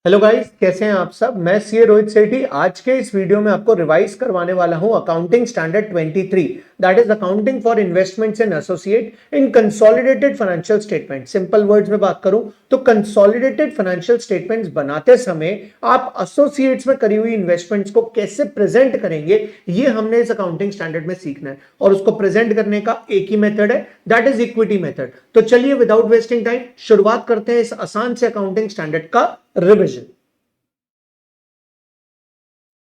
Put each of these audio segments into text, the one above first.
Hello guys, कैसे हैं आप सब। मैं सीए रोहित सेठी आज के इस वीडियो में आपको रिवाइज करवाने वाला हूं accounting standard 23, that is accounting for investments in associate in consolidated financial statement. Simple words में बात करूं तो कंसोलिडेटेड फाइनेंशियल स्टेटमेंट्स बनाते समय आप एसोसिएट्स में करी हुई इन्वेस्टमेंट्स को कैसे प्रेजेंट करेंगे, ये हमने इस अकाउंटिंग स्टैंडर्ड में सीखना है। और उसको प्रेजेंट करने का एक ही मेथड है, दैट इज इक्विटी मेथड। तो चलिए विदाउट वेस्टिंग टाइम शुरुआत करते हैं इस आसान से अकाउंटिंग स्टैंडर्ड का रिवीजन।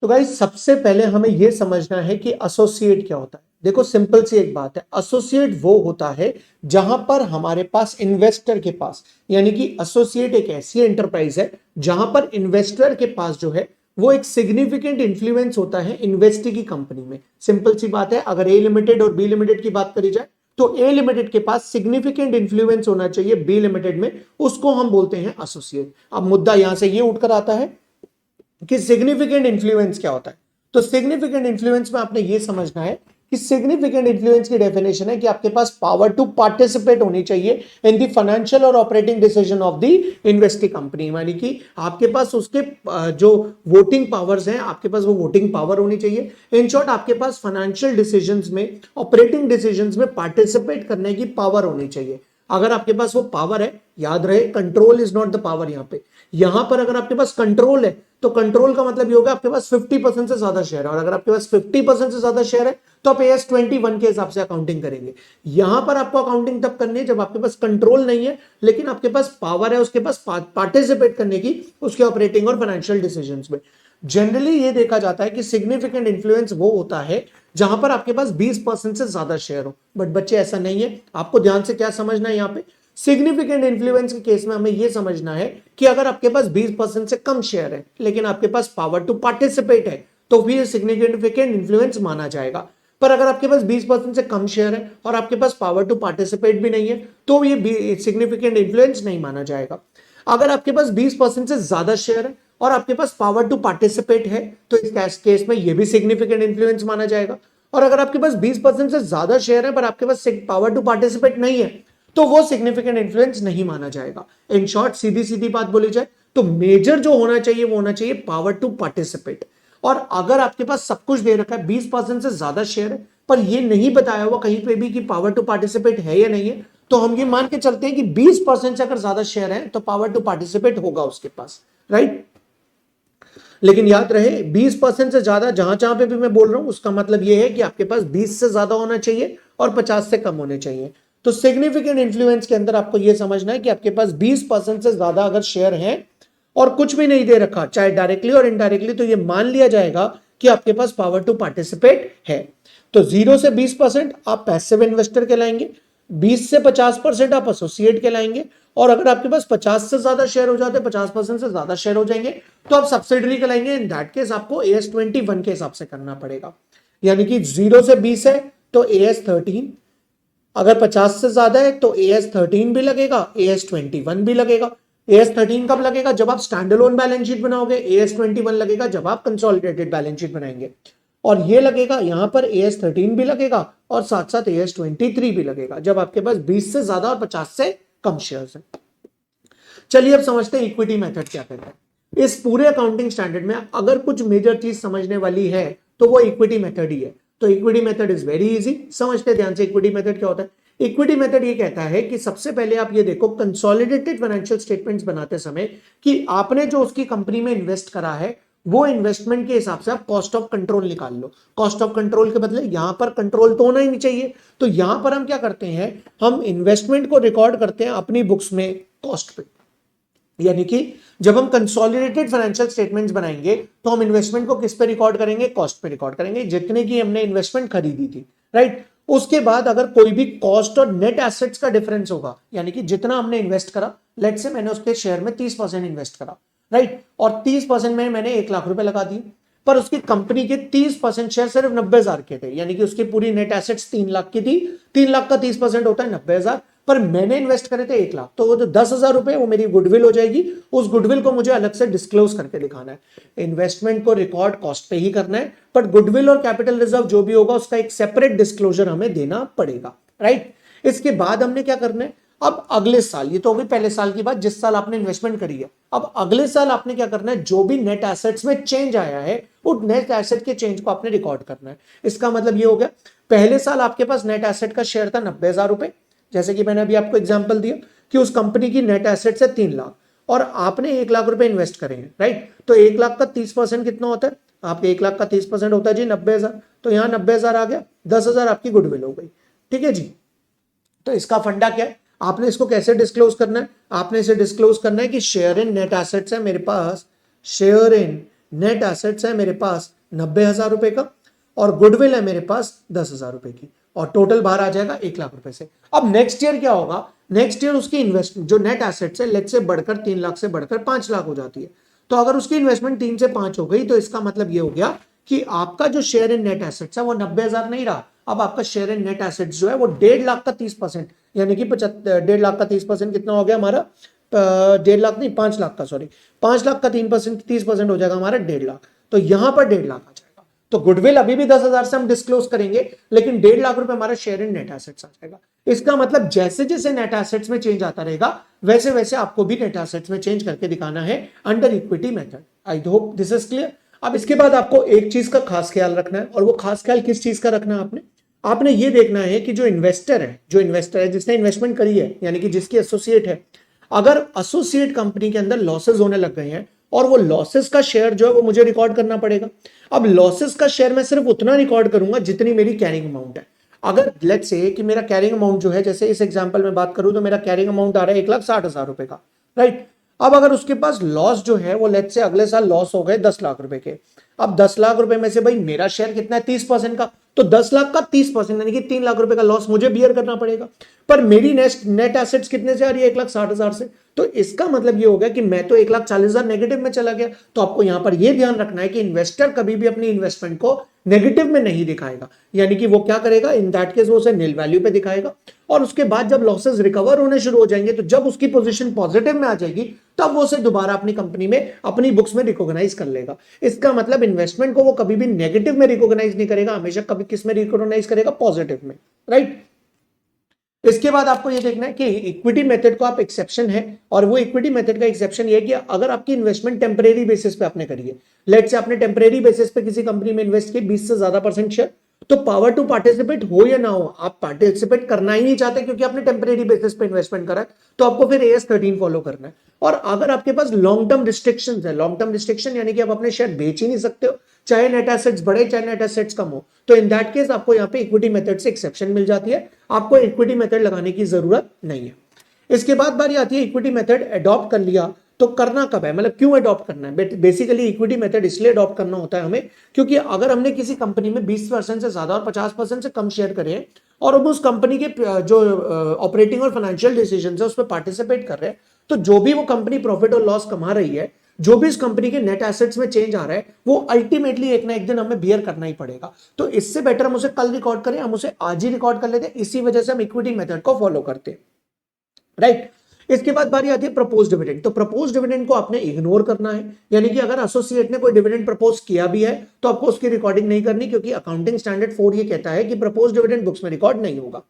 तो गाइस, सबसे पहले हमें यह समझना है कि एसोसिएट क्या होता है। देखो, सिंपल सी एक बात है, एसोसिएट वो होता है जहां पर हमारे पास इन्वेस्टर के पास, यानी कि एसोसिएट एक ऐसी एंटरप्राइज है जहां पर इन्वेस्टर के पास जो है वो एक सिग्निफिकेंट इंफ्लुएंस होता है इन्वेस्टी की कंपनी में। सिंपल सी बात है, अगर ए लिमिटेड और बी लिमिटेड की बात करी जाए तो ए लिमिटेड के पास सिग्निफिकेंट इंफ्लुएंस होना चाहिए बी लिमिटेड में, उसको हम बोलते हैं एसोसिएट। अब मुद्दा यहां से ये उठकर आता है कि सिग्निफिकेंट इंफ्लुएंस क्या होता है। तो सिग्निफिकेंट इंफ्लुएंस में आपने ये समझना है कि सिग्निफिकेंट इंफ्लुएंस की डेफिनेशन है कि आपके पास पावर टू पार्टिसिपेट होनी चाहिए इन द फाइनेंशियल और operating decision of the investee company, यानी कि आपके पास उसके जो वोटिंग पावर्स हैं, आपके पास वो वोटिंग पावर होनी चाहिए। इन शॉर्ट, आपके पास फाइनेंशियल डिसीजंस में, ऑपरेटिंग डिसीजंस में पार्टिसिपेट करने की पावर होनी चाहिए। अगर आपके पास वो पावर है, याद रहे control is not the power. यहां पर अगर आपके पास कंट्रोल है तो कंट्रोल का मतलब ये होगा आपके पास 50% से ज्यादा शेयर है, और अगर आपके पास 50% से ज्यादा शेयर है तो आप AS 21 के हिसाब से अकाउंटिंग करेंगे। यहां पर आपको अकाउंटिंग तब करनी है जब आपके पास कंट्रोल नहीं है लेकिन आपके पास पावर है, उसके पास पार्टिसिपेट करने की उसके ऑपरेटिंग और फाइनेंशियल डिसीजंस में। जनरली ये देखा जाता है कि सिग्निफिकेंट इंफ्लुएंस वो होता है जहां पर आपके पास 20% से ज्यादा शेयर हो। बट बच्चे, ऐसा नहीं है। आपको ध्यान से क्या समझना है, यहाँ पे सिग्निफिकेंट इंफ्लुएंस के केस में हमें यह समझना है कि अगर आपके पास 20% से कम शेयर है लेकिन आपके पास पावर टू पार्टिसिपेट है तो भी सिग्निफिकेंट इंफ्लुएंस माना जाएगा। पर अगर आपके पास 20% से कम शेयर है और आपके पास पावर टू पार्टिसिपेट भी नहीं है तो ये सिग्निफिकेंट इंफ्लुएंस नहीं माना जाएगा। अगर आपके पास 20% से ज्यादा शेयर है और आपके पास पावर टू पार्टिसिपेट है तो इस केस में यह भी सिग्निफिकेंट इंफ्लुएंस माना जाएगा। और अगर आपके पास 20% से ज्यादा शेयर है पर आपके पास पावर टू पार्टिसिपेट नहीं है तो वो सिग्निफिकेंट इंफ्लुएंस नहीं माना जाएगा। इन शॉर्ट, सीधी सीधी बात बोली जाए तो मेजर जो होना चाहिए वो होना चाहिए पावर टू पार्टिसिपेट। और अगर आपके पास सब कुछ दे रखा है, 20% से ज्यादा शेयर है पर ये नहीं बताया हुआ कहीं पे भी कि पावर टू पार्टिसिपेट है या नहीं है, तो हम ये मान के चलते हैं कि 20% से अगर ज्यादा शेयर है तो पावर टू पार्टिसिपेट होगा उसके पास, राइट। लेकिन याद रहे, 20% से ज्यादा जहां जहां पे भी मैं बोल रहा हूं उसका मतलब यह है कि आपके पास 20 से ज्यादा होना चाहिए और 50 से कम होने चाहिए। तो सिग्निफिकेंट इंफ्लुएंस के अंदर आपको यह समझना है कि आपके पास 20% से ज्यादा अगर शेयर है और कुछ भी नहीं दे रखा, चाहे डायरेक्टली और इनडायरेक्टली, तो यह मान लिया जाएगा कि आपके पास पावर टू पार्टिसिपेट है। तो 0 से 20% आप पैसिव इन्वेस्टर कहलाएंगे, 20 से 50% आप एसोसिएट कहलाएंगे, और अगर आपके पास 50 से ज्यादा शेयर हो जाते हैं, 50% से ज्यादा शेयर हो जाएंगे तो आप सब्सिडरी कहलाएंगे। इन दैट केस आपको AS 21 के हिसाब से करना पड़ेगा, यानी कि 0 से 20 है तो AS 13, अगर 50 से ज्यादा है तो AS 13 भी लगेगा, AS 21 भी लगेगा। AS 13 कब लगेगा? जब आप स्टैंड अलोन बैलेंस शीट बनाओगे। AS 21 लगेगा जब आप कंसोलिडेटेड बैलेंस शीट बनाएंगे। और ये लगेगा यहां पर AS 13 भी लगेगा और साथ साथ AS 23 भी लगेगा जब आपके पास 20 से ज्यादा और 50 से कम शेयर्स है। चलिए अब समझते हैं इक्विटी मेथड क्या कहता है। इस पूरे अकाउंटिंग स्टैंडर्ड में अगर कुछ मेजर चीज समझने वाली है तो वो इक्विटी मेथड ही है। तो equity method is very easy. समझते ध्यान से इक्विटी मेथड क्या होता है। इक्विटी मेथड ये कहता है कि सबसे पहले आप ये देखो, कंसोलिडेटेड फाइनेंशियल स्टेटमेंट्स बनाते समय कि आपने जो उसकी कंपनी में इन्वेस्ट करा है वो इन्वेस्टमेंट के हिसाब से आप कॉस्ट ऑफ कंट्रोल निकाल लो। कॉस्ट ऑफ कंट्रोल के बदले यहां पर कंट्रोल तो होना ही नहीं चाहिए, तो यहां पर हम क्या करते हैं, हम इन्वेस्टमेंट को रिकॉर्ड करते हैं अपनी बुक्स में कॉस्ट पे। यानी कि जब हम कंसोलिडेटेड फाइनेंशियल स्टेटमेंट्स बनाएंगे तो हम इन्वेस्टमेंट को किस पे रिकॉर्ड करेंगे? कॉस्ट पे रिकॉर्ड करेंगे, जितने की हमने इन्वेस्टमेंट खरीदी थी, राइट। उसके बाद अगर कोई भी कॉस्ट और नेट एसेट्स का डिफरेंस होगा, यानी कि जितना हमने इन्वेस्ट करा, लेट से मैंने उसके शेयर में 30% इन्वेस्ट करा, राइट, और 30% में मैंने 1 लाख रुपए लगा दिए, पर उसकी कंपनी के 30% शेयर सिर्फ 90,000 के थे, यानी कि उसकी पूरी नेट एसेट्स 3 लाख की थी। 3 लाख का 30% होता है 90,000, पर मैंने इन्वेस्ट करे थे 1 लाख, तो वो जो 10,000 रुपए वो मेरी गुडविल हो जाएगी। उस गुडविल को मुझे अलग से डिस्क्लोज करके दिखाना है। इन्वेस्टमेंट को रिकॉर्ड कॉस्ट पे ही करना है, बट गुडविल और कैपिटल रिजर्व जो भी होगा उसका एक सेपरेट डिस्क्लोजर हमें देना पड़ेगा, राइट। इसके बाद हमने क्या करना है, अब अगले साल, ये तो होगी पहले साल की बात जिस साल आपने इन्वेस्टमेंट करी है, अब अगले साल आपने क्या करना है, जो भी नेट एसेट्स में चेंज आया है वो नेट एसेट के चेंज को आपने रिकॉर्ड करना है। इसका मतलब ये हो गया, पहले साल आपके पास नेट एसेट का शेयर था 90,000 रुपए, जैसे कि मैंने अभी आपको एग्जांपल दिया कि उस कंपनी की नेट एसेट्स है 3 लाख और आपने 1 लाख रुपए इन्वेस्ट करे हैं, राइट। तो 1 लाख का 30% कितना होता है, आपके 1 लाख का 30% होता है जी 90,000, तो यहाँ 90,000 आ गया, 10,000 आपकी गुडविल हो गई, ठीक है जी। तो इसका फंडा क्या है, आपने इसको कैसे डिस्क्लोज करना है, आपने इसे डिस्क्लोज करना है कि शेयर इन नेट एसेट्स है मेरे पास, शेयर इन नेट एसेट्स है मेरे पास 90,000 रुपए का और गुडविल है मेरे पास 10,000 रुपए की और टोटल बाहर आ जाएगा 1 लाख रुपए से। अब नेक्स्ट ईयर क्या होगा, नेक्स्ट ईयर उसकी इन्वेस्टमेंट जो नेट एसेट्स है लेट से बढ़कर 3 लाख से बढ़कर 5 लाख हो जाती है। तो अगर उसकी इन्वेस्टमेंट 3 से 5 हो गई तो इसका मतलब ये हो गया कि आपका जो शेयर इन नेट एसेट्स है वो 90,000 नहीं रहा, अब आपका शेयर इन नेट एसेट्स जो है वो 1.5 लाख का 30%, यानी कि 1.5 लाख का 30% कितना हो गया हमारा, 1.5 लाख नहीं 5 लाख का, सॉरी 5 लाख का 30% हो जाएगा हमारा 1.5 लाख, तो यहां पर 1.5 लाख आ जाएगा। तो गुडविल अभी भी 10,000 से हम डिस्क्लोज करेंगे लेकिन 1.5 लाख रुपए हमारा शेयर इन नेट एसेट्स आ जाएगा। इसका मतलब जैसे जैसे नेट एसेट्स में चेंज आता रहेगा वैसे वैसे आपको भी नेट एसेट्स में चेंज करके दिखाना है under equity method. I hope this is clear. अब इसके बाद आपको एक चीज का खास ख्याल रखना है, और वो खास ख्याल किस चीज का रखना है, आपने ये देखना है कि जो इन्वेस्टर है जिसने इन्वेस्टमेंट करी है यानी कि जिसकी एसोसिएट है, अगर एसोसिएट कंपनी के अंदर लॉसेस होने लग गए हैं और वो लॉसेस का शेयर जो है वो मुझे रिकॉर्ड करना पड़ेगा। अब लॉसेस का शेयर मैं सिर्फ उतना रिकॉर्ड करूंगा जितनी मेरी कैरिंग अमाउंट है। अगर लेट्स से कि मेरा कैरिंग अमाउंट जो है, जैसे इस एग्जांपल में बात करूं तो मेरा कैरिंग अमाउंट आ रहा है 1,60,000 रुपए का, राइट। अब अगर उसके पास लॉस जो है वो लेट्स से अगले साल लॉस हो गए 10 लाख रुपए के, अब 10 लाख रुपए में से भाई मेरा शेयर कितना है 30% का, तो 10 लाख का 30% यानी कि 3 लाख रुपए का लॉस मुझे बियर करना पड़ेगा। पर मेरी नेट एसेट्स कितने से आ रही है, 1,60,000 से, तो इसका मतलब ये हो गया कि मैं तो 1,40,000 नेगेटिव में चला गया। तो आपको यहां पर यह ध्यान रखना है कि इन्वेस्टर कभी भी अपनी इन्वेस्टमेंट को नेगेटिव में नहीं दिखाएगा, यानी कि वो क्या करेगा, इन दैट केस वो उसे नील वैल्यू पे दिखाएगा और उसके बाद जब लॉसेस रिकवर होने शुरू हो जाएंगे तो जब उसकी पोजीशन पॉजिटिव में आ जाएगी तब वो उसे दोबारा अपनी कंपनी में अपनी बुक्स में रिकॉग्नाइज कर लेगा। इसका मतलब इन्वेस्टमेंट को वो कभी भी नेगेटिव में रिकॉग्नाइज नहीं करेगा, हमेशा कभी किस में रिकॉग्नाइज करेगा, पॉजिटिव में, राइट। इसके बाद आपको ये देखना है कि इक्विटी मेथड को आप एक्सेप्शन है, और वो इक्विटी मेथड का एक्सेप्शन ये है कि अगर आपकी इन्वेस्टमेंट टेम्परेरी बेसिस पे आपने करी है, लेट से आपने टेम्परेरी बेसिस पे किसी कंपनी में इन्वेस्ट किया 20 से ज्यादा % शेयर, तो पावर टू पार्टिसिपेट हो या ना हो आप पार्टिसिपेट करना ही नहीं चाहते क्योंकि आपने टेम्परेरी बेसिस पे इन्वेस्टमेंट करा है, तो आपको फिर AS 13 फॉलो करना है। और अगर आपके पास लॉन्ग टर्म रिस्ट्रिक्शंस है, लॉन्ग टर्म रिस्ट्रिक्शन यानी कि आप अपने शेयर बेच ही नहीं सकते हो, चाहे नेट एसेट्स बढ़े चाहे नेट एसेट्स कम हो, तो इन दैट केस आपको यहाँ पे इक्विटी मेथड से एक्सेप्शन मिल जाती है, आपको इक्विटी मेथड लगाने की जरूरत नहीं है। इसके बाद बारी आती है इक्विटी मेथड अडॉप्ट कर लिया तो करना कब है, मतलब क्यों अडॉप्ट करना है। बेसिकली इक्विटी मेथड इसलिए अडॉप्ट करना होता है हमें क्योंकि अगर हमने किसी कंपनी में 20% से ज्यादा और 50% से कम शेयर करे और हम उस कंपनी के जो ऑपरेटिंग और फाइनेंशियल डिसीजन है उस पर पार्टिसिपेट कर रहे हैं, तो जो भी वो कंपनी प्रॉफिट और लॉस कमा रही है, जो भी इस कंपनी के नेट एसेट्स में चेंज आ रहा है, वो अल्टीमेटली एक ना एक दिन हमें बियर करना ही पड़ेगा। तो इससे बेटर हम उसे कल रिकॉर्ड करें, हम उसे आज ही रिकॉर्ड कर लेते हैं, इसी वजह से हम इक्विटी मेथड को फॉलो करते हैं, राइट। इसके बाद बारी आती है प्रपोज डिविडेंड। तो प्रपोज डिविडेंड को आपने इग्नोर करना है, यानी कि अगर एसोसिएट ने कोई डिविडेंड प्रपोज किया भी है तो आपको उसकी रिकॉर्डिंग नहीं करनी, क्योंकि अकाउंटिंग स्टैंडर्ड 4 ये कहता है कि प्रपोज डिविडेंड बुक्स में रिकॉर्ड नहीं होगा।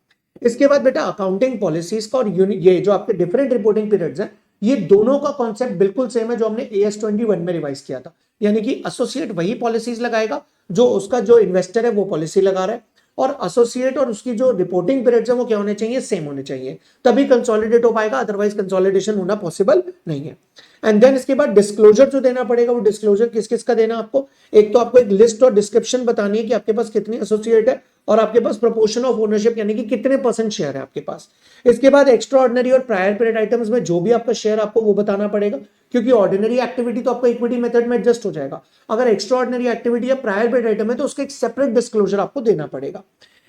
इसके बाद बेटा अकाउंटिंग पॉलिसीज का और ये जो आपके डिफरेंट रिपोर्टिंग पीरियड्स हैं, ये दोनों का कॉन्सेप्ट बिल्कुल सेम है जो हमने AS 21 में रिवाइज किया था, यानी कि एसोसिएट वही पॉलिसीज लगाएगा जो उसका जो इन्वेस्टर है वो पॉलिसी लगा रहा है, और एसोसिएट और उसकी जो रिपोर्टिंग पीरियड्स है वो क्या होने चाहिए, सेम होने चाहिए, तभी कंसोलिडेट हो पाएगा, अदरवाइज कंसोलिडेशन होना पॉसिबल नहीं है। एंड देन इसके बाद डिस्क्लोजर जो देना पड़ेगा, वो डिस्क्लोजर किस किस का देना आपको, एक तो आपको एक लिस्ट और डिस्क्रिप्शन बतानी है कि आपके पास कितनी एसोसिएट है और आपके पास प्रोपोर्शन ऑफ ओनरशिप यानी कि कितने % शेयर है आपके पास। इसके बाद एक्स्ट्रा ऑर्डिनरी और प्रायर पीरियड आइटम्स में जो भी आपका शेयर आपको वो बताना पड़ेगा, क्योंकि ऑर्डिनरी एक्टिविटी तो आपको इक्विटी मेथड में एडजस्ट हो जाएगा, अगर एक्स्ट्रा ऑर्डिनरी एक्टिविटी या प्रायर पीरियड आइटम है तो उसका एक सेपरेट डिस्क्लोजर आपको देना पड़ेगा।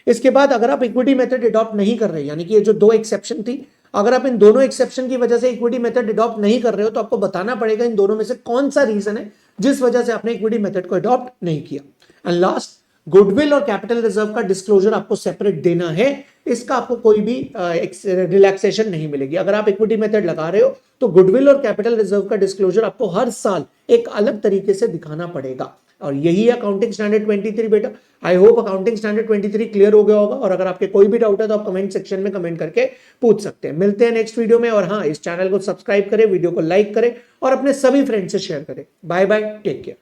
इसके बाद अगर आप इक्विटी मेथड अडॉप्ट नहीं कर रहे, यानी कि ये जो 2 एक्सेप्शन थी, अगर आप इन दोनों एक्सेप्शन की वजह से इक्विटी मेथड अडॉप्ट नहीं कर रहे हो तो आपको बताना पड़ेगा इन दोनों में से कौन सा रीजन है जिस वजह से आपने इक्विटी मेथड को अडॉप्ट नहीं किया। एंड लास्ट, गुडविल और कैपिटल रिजर्व का डिस्क्लोजर आपको सेपरेट देना है, इसका आपको कोई भी रिलैक्सेशन नहीं मिलेगी। अगर आप इक्विटी मेथड लगा रहे हो तो गुडविल और कैपिटल रिजर्व का डिस्क्लोजर आपको हर साल एक अलग तरीके से दिखाना पड़ेगा। और यही अकाउंटिंग स्टैंडर्ड 23 बेटा। I hope accounting standard 23 clear हो गया होगा, और अगर आपके कोई भी डाउट है तो आप कमेंट सेक्शन में कमेंट करके पूछ सकते हैं। मिलते हैं नेक्स्ट वीडियो में, और हाँ, इस चैनल को सब्सक्राइब करें, वीडियो को लाइक करें और अपने सभी फ्रेंड्स से शेयर करें। Bye bye, take care.